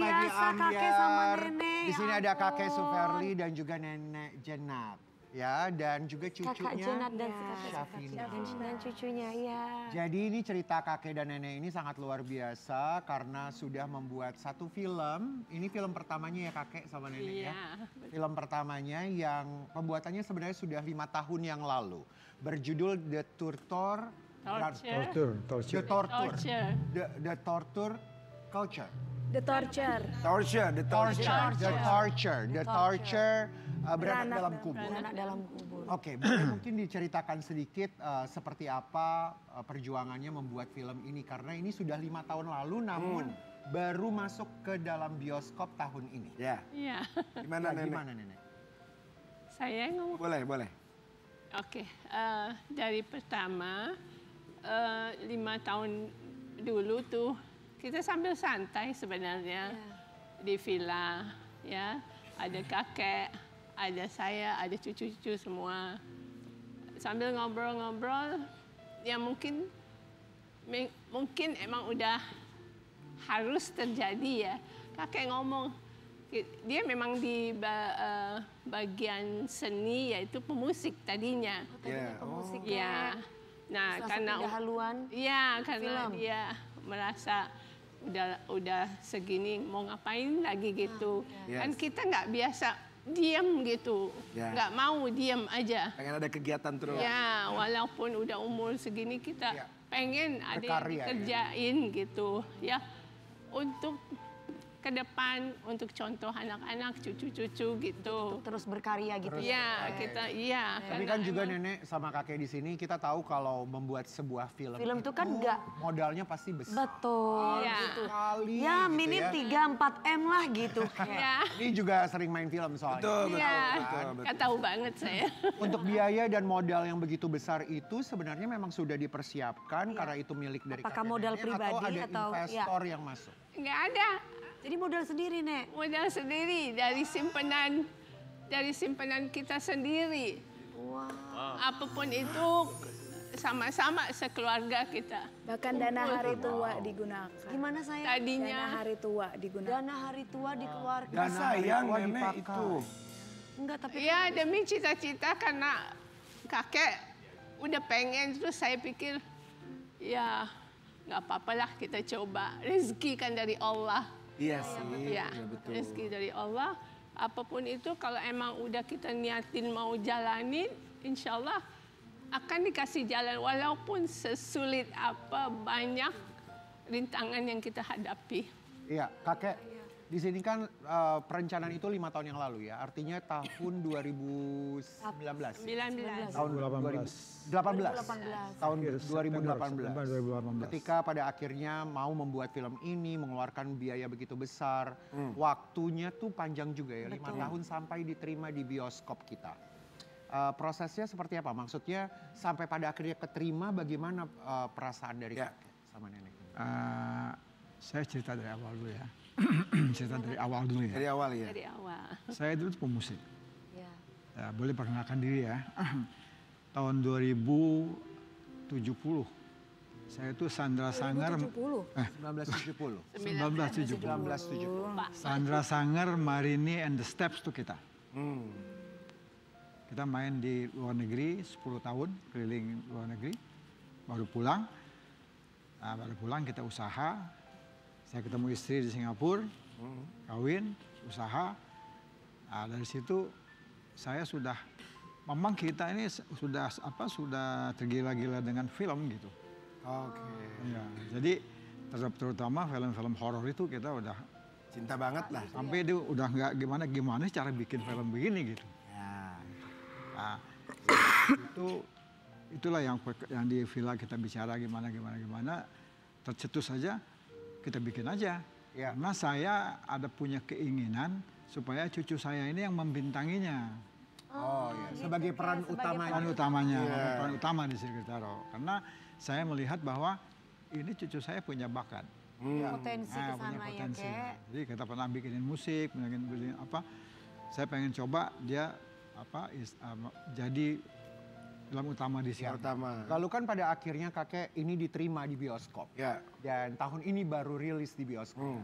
lagi biasa kakek sama Ambyar. nenek. Di sini ya ada kakek ampun. Suferli dan juga nenek Jenab. Ya, dan juga Kakak cucunya Jenat dan si kakek Syafina. dan cucunya, ya. Jadi ini cerita kakek dan nenek ini sangat luar biasa karena sudah membuat satu film. Ini film pertamanya ya kakek sama nenek ya. Film pertamanya yang pembuatannya sebenarnya sudah 5 tahun yang lalu. Berjudul The Torture. The Torture Culture. The Torture. Beranak dalam kubur. Anak dalam kubur. Oke, boleh mungkin diceritakan sedikit seperti apa perjuangannya membuat film ini. Karena ini sudah 5 tahun lalu namun baru masuk ke dalam bioskop tahun ini. Ya. Iya. Gimana nenek? Gimana nenek? Saya ngomong. Boleh. Oke, dari pertama 5 tahun dulu tuh kita sambil santai sebenarnya di villa, ya. Ada kakek, ada saya, ada cucu-cucu semua. Sambil ngobrol-ngobrol, ya mungkin emang udah harus terjadi ya. Kakek ngomong, dia memang di bagian seni yaitu pemusik tadinya. Pemusik Ya. Nah, karena haluan. Iya, karena film. dia merasa udah segini mau ngapain lagi gitu. Kan kita nggak biasa diam gitu, nggak mau diam aja. Pengen ada kegiatan terus. Ya, walaupun udah umur segini kita pengen ada yang dikerjain gitu ya untuk ke depan, untuk contoh anak-anak, cucu-cucu gitu. Terus berkarya gitu. Iya, kita Tapi kan juga nenek sama kakek di sini kita tahu kalau membuat sebuah film. Film itu kan nggak modalnya pasti besar. betul. Ya. Gitu. Kali Ya gitu minim 3-4 M lah gitu. Ya. Ini juga sering main film soalnya. Iya, tahu banget saya. Untuk biaya dan modal yang begitu besar itu sebenarnya memang sudah dipersiapkan karena itu milik dari Apakah kakek modal nenek pribadi atau ada atau- investor yang masuk? Nggak ada. Jadi modal sendiri, Nek. Modal sendiri dari simpanan kita sendiri. Wow. Apapun itu sama-sama sekeluarga kita. Bahkan dana hari tua digunakan. Gimana saya? Dana Tadinya hari tua digunakan. Dana hari tua dikeluarkan. Dan sayang tua nenek dipakai. itu. Enggak, tapi ya demi cita-cita karena kakek udah pengen, terus saya pikir ya nggak apa-apa lah kita coba. Rezeki kan dari Allah. Iya sih. Ya, betul. rezeki dari Allah. Apapun itu kalau emang udah kita niatin mau jalanin, insya Allah akan dikasih jalan. Walaupun sesulit apa, banyak rintangan yang kita hadapi. Iya, kakek. Di sini kan perencanaan itu 5 tahun yang lalu ya. Artinya tahun 2019. 19. Tahun 2018. Tahun 2018. Ketika pada akhirnya mau membuat film ini, mengeluarkan biaya begitu besar. Waktunya tuh panjang juga ya, 5 tahun sampai diterima di bioskop kita. Prosesnya seperti apa? Maksudnya sampai pada akhirnya keterima, bagaimana perasaan dari kakek sama nenek? Saya cerita dari awal dulu ya. Cerita dari awal dulu ya. Dari awal ya. Dari awal. Saya dulu pemusik. ya. Ya, boleh perkenalkan diri ya. Tahun 2070. Saya itu Sandra Sanger. 1970. 1970. Sandra Sanger, Marini and the Steps tuh kita. Kita main di luar negeri 10 tahun, keliling luar negeri. Baru pulang. Nah, baru pulang kita usaha. Saya ketemu istri di Singapura, kawin, usaha. Nah, dari situ saya sudah, memang kita ini sudah tergila-gila dengan film gitu. Oke. Ya, jadi terutama film-film horor itu kita udah Cinta banget lah. sampai dia udah nggak gimana cara bikin film begini gitu. Ya. Nah, itulah yang di villa kita bicara gimana. Tercetus saja kita bikin aja. Ya. Karena saya ada punya keinginan supaya cucu saya ini yang membintanginya. Oh iya, sebagai peran utamanya. Peran utamanya, peran utama di Sirkitaro. Karena saya melihat bahwa ini cucu saya punya bakat. Potensi ke Punya sana ya, potensi. Kek. Jadi kita pernah bikinin musik, bikin apa. Saya pengen coba dia jadi film utama di sini. Utama. Lalu kan pada akhirnya kakek ini diterima di bioskop. Ya. Dan tahun ini baru rilis di bioskop.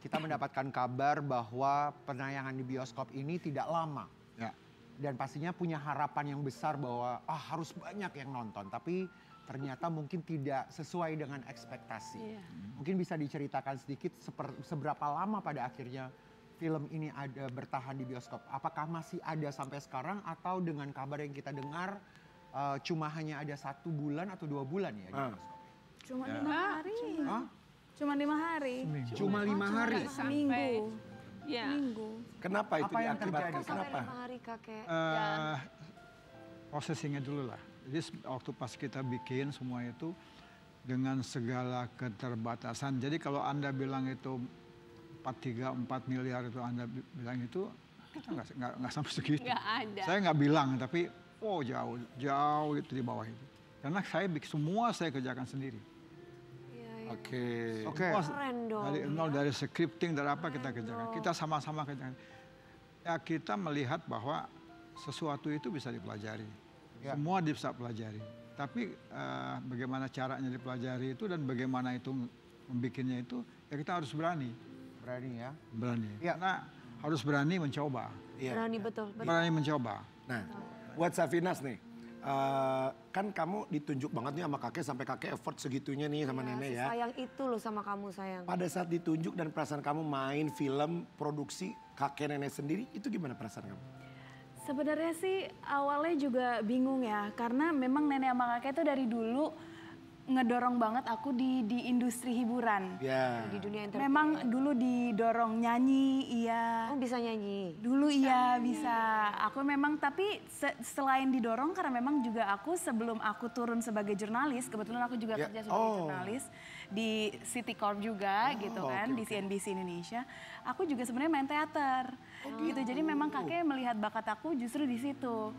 kita mendapatkan kabar bahwa penayangan di bioskop ini tidak lama. Ya. Dan pastinya punya harapan yang besar bahwa harus banyak yang nonton. Tapi ternyata mungkin tidak sesuai dengan ekspektasi. Iya. Mungkin bisa diceritakan sedikit seberapa lama pada akhirnya film ini ada bertahan di bioskop. Apakah masih ada sampai sekarang atau dengan kabar yang kita dengar cuma hanya ada 1 bulan atau 2 bulan ya di bioskop? Cuma 5 hari. Hah? Cuma 5 hari. Cuma 5 hari? Seminggu. Ya. Minggu. Kenapa itu Apa yang diakibatkan? terjadi? Sampai Kenapa? 5 hari kakek. Prosesingnya dulu lah. Jadi waktu pas kita bikin semua itu dengan segala keterbatasan. Jadi kalau Anda bilang itu 4 miliar itu Anda bilang itu, kita nggak sampai segitu. Nggak ada. Saya nggak bilang, tapi jauh itu di bawah itu. Karena saya semua saya kerjakan sendiri. Oke. Semua Keren dong. dari nol, dari scripting, dari apa kita kerjakan. Kita sama-sama kerjakan. Ya kita melihat bahwa sesuatu itu bisa dipelajari. Ya. Semua bisa pelajari. Tapi bagaimana caranya dipelajari itu dan bagaimana itu membikinnya itu, ya kita harus berani. Berani ya? Berani. Ya. Karena harus berani mencoba. Iya. Berani betul. Berani mencoba. Nah, buat Safinas nih, kan kamu ditunjuk banget nih sama kakek sampai kakek effort segitunya nih sama nenek ya. Sayang itu loh sama kamu sayang. Pada saat ditunjuk dan perasaan kamu main film produksi kakek nenek sendiri, itu gimana perasaan kamu? Sebenarnya sih awalnya juga bingung ya, karena memang nenek sama kakek itu dari dulu ngedorong banget aku di industri hiburan. Ya. Di dunia entertainment. Memang dulu didorong nyanyi, iya. Kamu bisa nyanyi? Dulu iya bisa. Aku memang tapi selain didorong karena memang juga aku sebelum aku turun sebagai jurnalis, kebetulan aku juga Ya. kerja sebagai jurnalis di City Corp juga gitu kan, di oke. CNBC Indonesia. Aku juga sebenarnya main teater. Gitu. Jadi memang kakek melihat bakat aku justru di situ.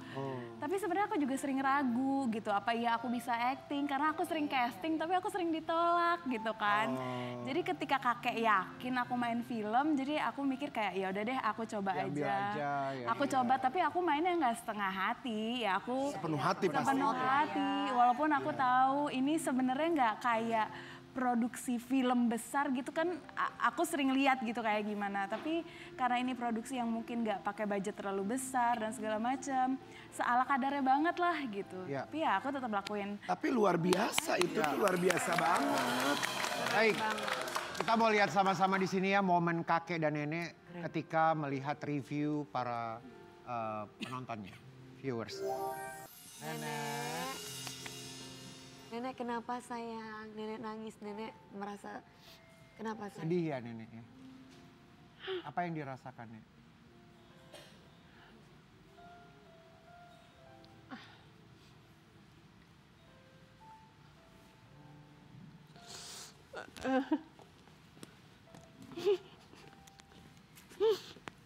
Tapi sebenarnya aku juga sering ragu gitu, apa iya aku bisa acting karena aku sering casting tapi aku sering ditolak gitu kan. Jadi ketika kakek yakin aku main film, jadi aku mikir kayak ya udah deh aku coba Diambil aja. aja, ya. Aku coba tapi aku mainnya nggak setengah hati, ya aku Sepenuh hati pasti. sepenuh hati. Walaupun aku tahu ini sebenarnya nggak kayak produksi film besar gitu kan, aku sering lihat gitu kayak gimana. Tapi karena ini produksi yang mungkin nggak pakai budget terlalu besar dan segala macam, seala kadarnya banget lah gitu. Ya. Tapi ya aku tetap lakuin. Tapi luar biasa itu tuh luar biasa banget. Baik, kita mau lihat sama-sama di sini ya momen kakek dan nenek ketika melihat review para penontonnya, viewers. Nenek kenapa sayang? Nenek nangis, nenek merasa kenapa sayang? Sedih ya nenek ya? Apa yang dirasakan Nek?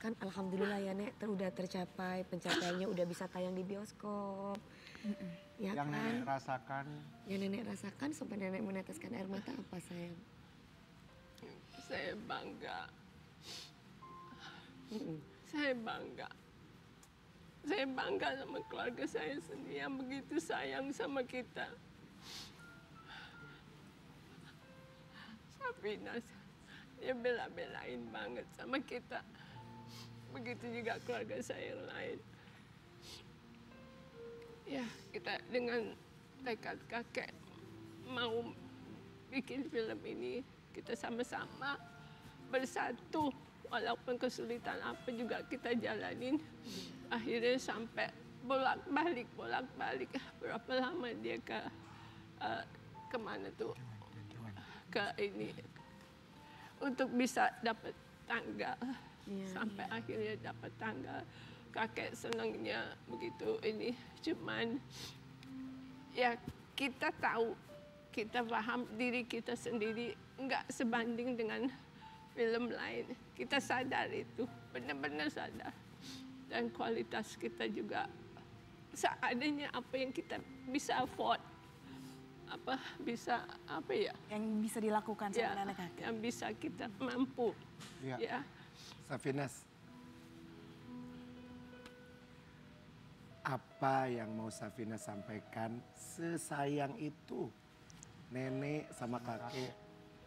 Kan alhamdulillah ya Nek, udah tercapai, pencapaiannya udah bisa tayang di bioskop. Ya Yang kan? nenek rasakan, Yang nenek rasakan sampai nenek meneteskan air mata apa sayang? Saya bangga. Saya bangga. Saya bangga sama keluarga saya sendiri yang begitu sayang sama kita. Safinas, dia bela-belain banget sama kita. Begitu juga keluarga saya yang lain. Ya, kita dengan tekad kakek mau bikin film ini, kita sama-sama bersatu. Walaupun kesulitan apa juga kita jalanin. Akhirnya sampai bolak-balik. Berapa lama dia kemana tuh? Ke ini. Untuk bisa dapat tanggal. Sampai akhirnya dapat tanggal. Kakek senangnya begitu ini. Cuman ya kita tahu, kita paham diri kita sendiri nggak sebanding dengan film lain. Kita sadar itu, benar-benar sadar. Dan kualitas kita juga seadanya apa yang kita bisa afford. Apa ya? Yang bisa dilakukan sama nenek kakek. Yang bisa kita mampu. Ya. Ya. Safinas, apa yang mau Safinas sampaikan sesayang itu nenek sama kakek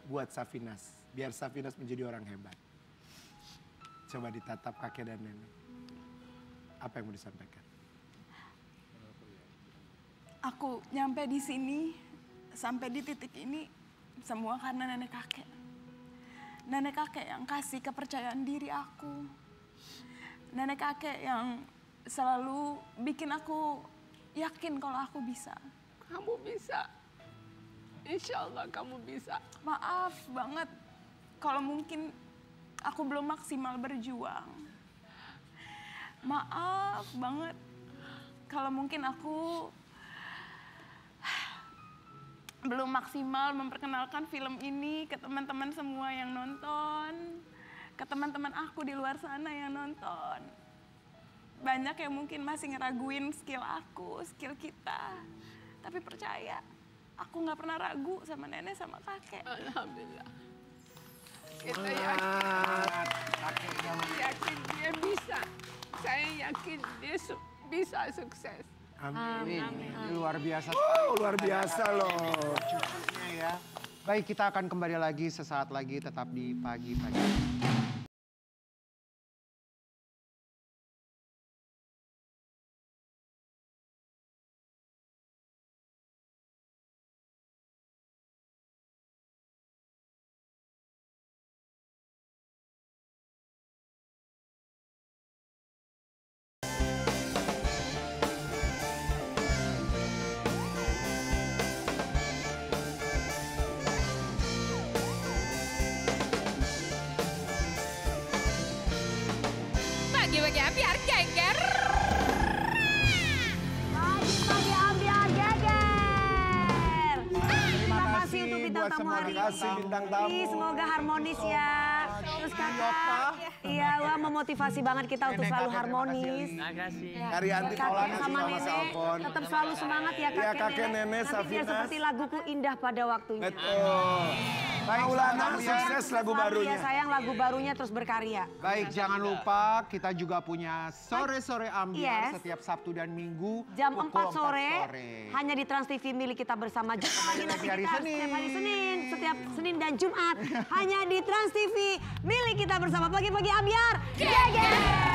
buat Safinas biar Safinas menjadi orang hebat. Coba ditatap kakek dan nenek. Apa yang mau disampaikan? Aku nyampe di sini, sampai di titik ini, semua karena nenek kakek. Nenek kakek yang kasih kepercayaan diri aku. Nenek kakek yang selalu bikin aku yakin kalau aku bisa. Kamu bisa. Insya Allah kamu bisa. Maaf banget kalau mungkin aku belum maksimal berjuang. Maaf banget kalau mungkin aku belum maksimal memperkenalkan film ini ke teman-teman semua yang nonton, ke teman-teman aku di luar sana yang nonton. Banyak yang mungkin masih ngeraguin skill aku, skill kita. Tapi percaya, aku nggak pernah ragu sama nenek sama kakek. Alhamdulillah. Kita yakin dia bisa. Saya yakin dia bisa sukses. Amin. Luar biasa. Oh, luar biasa loh. Cucunya ya. Baik, kita akan kembali lagi sesaat lagi, tetap di pagi-pagi. Bagi-bagi biar geger. Pagi-pagi ambiar geger. Terima kasih untuk bintang buat tamu semua hari Terima kasih bintang tamu. ini. Semoga harmonis ya. Terus kakak, iya wah memotivasi banget kita untuk Nenek, selalu kakek, terima harmonis. kasih, Ya, Karyanti kakek Maulana sama juga Mas nenek Alfon. tetap selalu semangat ya Iya, kakek, kakek, nenek, Nanti biar Safinas. seperti laguku indah pada waktunya. Betul. Maulana sukses lagu Selalu barunya. ya sayang lagu barunya terus berkarya. Baik, jangan lupa kita juga punya sore-sore ambiar Yes. setiap Sabtu dan Minggu Jam pukul 4 sore, hanya di Trans TV milik kita bersama. Jumpa lagi nanti hari kita Senin. setiap hari Senin, setiap Senin dan Jumat hanya di Trans TV milik kita bersama. Pagi-pagi ambiar. Geger.